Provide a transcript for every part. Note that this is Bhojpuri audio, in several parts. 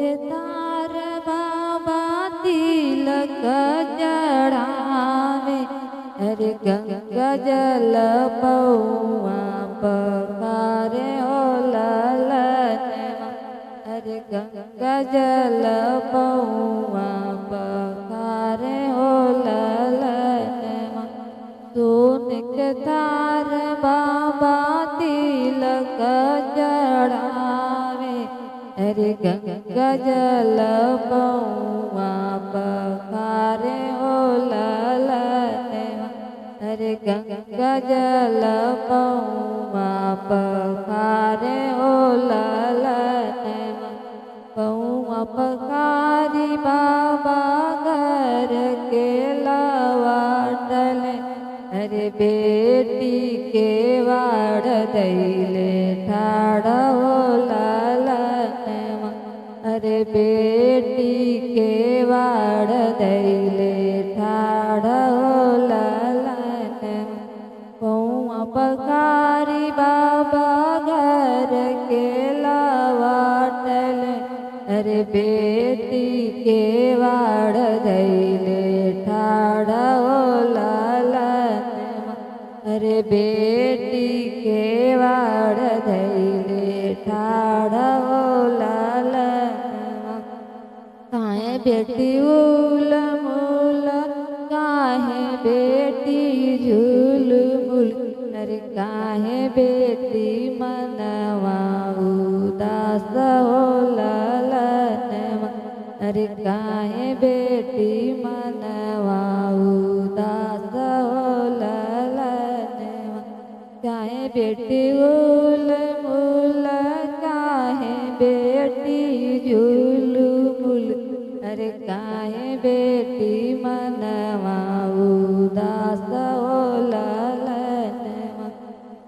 के तार बाबा तिलक चढ़ावे, अरे गंगा जल पौआ पखारे हो ललनवा, अरे गंगा जल पौआ पखारे हो ललनवा। सोन के तार बाबा तिलक चढ़ावे, अरे गंगा जल पौआ पखारे हो ललनवा, अरे गंगा जल पौआ पखारे हो ललनवा। पौआ पखारी बाबा घर के लवाटल, अरे बेटी के वाड़ दैले ठाड़ हो ललनवा, अरे बेटी के वाड़ दैले ठाड़ हो ललनवा। पौआ पखारी बाबा घर के लवाटल, अरे बेटी के वाड़ दैले ठाड़ हो ललनवा, अरे बेटी के वाड़ दैले ठाड़ हो ललनवा। काहे बेटी उल मूल, काहे बेटी झूल मूल, अरे काहे बेटी मनवा उदास हो ललनवा, अरे काहे बेटी मनवा उदास हो ललनवा। काहे बेटी उल मूल, काहे बेटी झूल मूल, अरे काहे बेटी मनवा उदास हो ललनवा।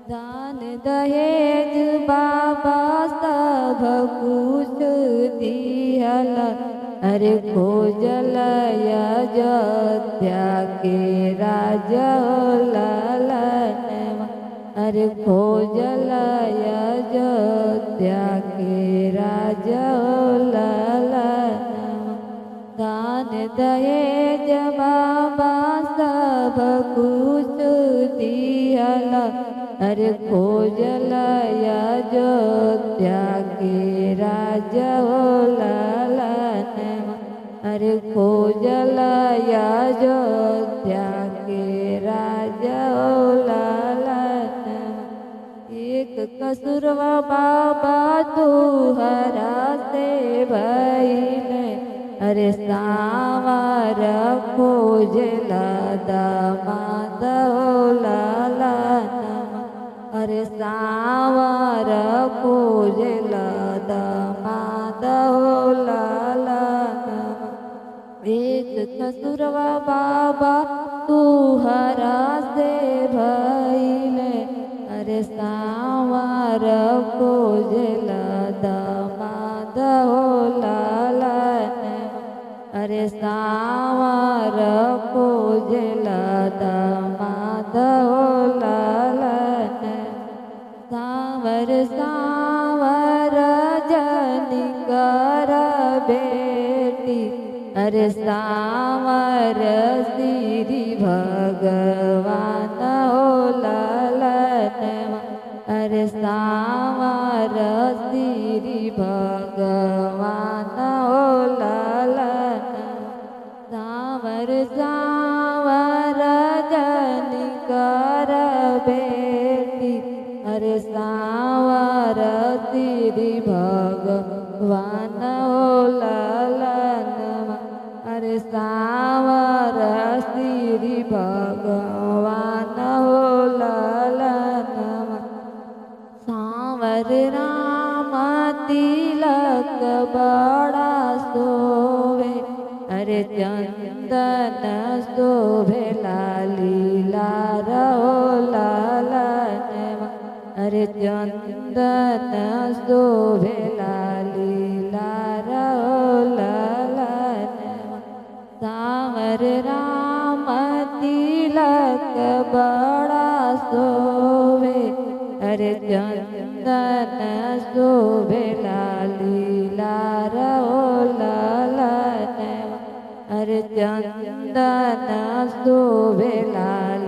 दान दहेज बाबा सब कुछ दिहल, अरे खोजल अयोध्या के राजा हो ललनवा, अरे खोजल अयोध्या के राजा हो ललनवा। दान दहेज बाबा सब कुछ दिहल, अरे खोजल अयोध्या के राजा हो ललनवा, अरे खोजल अयोध्या के राजा हो ललनवा। एक कसुरवा बाबा तुहरा से भइले, अरे सांवर खोजला दामाद हो ललनवा, अरे सांवर खोजला दामाद हो ललनवा। एक कसुरवा बाबा तुहरा से भइले, अरे सांवर खोजला दामाद हो ललनवा, अरे सांवर खोजला दामाद हो ललनवा। सांवर सांवर जनी कर बेटी, अरे सांवर श्री भगवान हो ललनवा, अरे सांवर श्री भगवान हो ललनवा। सांवर सांवर जनी कर बेटी, अरे सांवर श्री भगवान हो ललनवा, अरे सांवर श्री भगवान हो ललनवा। सांवर राम तिलक बड़ा सोवे, अरे चंदन शोभेला लीलार हो ललनवा, अरे चंदन शोभेला लीलार हो ललनवा। सांवर राम तिलक बड़ा सोवे, अरे चंदन शोभेला लीलार हो ચંદન શોભે લાલ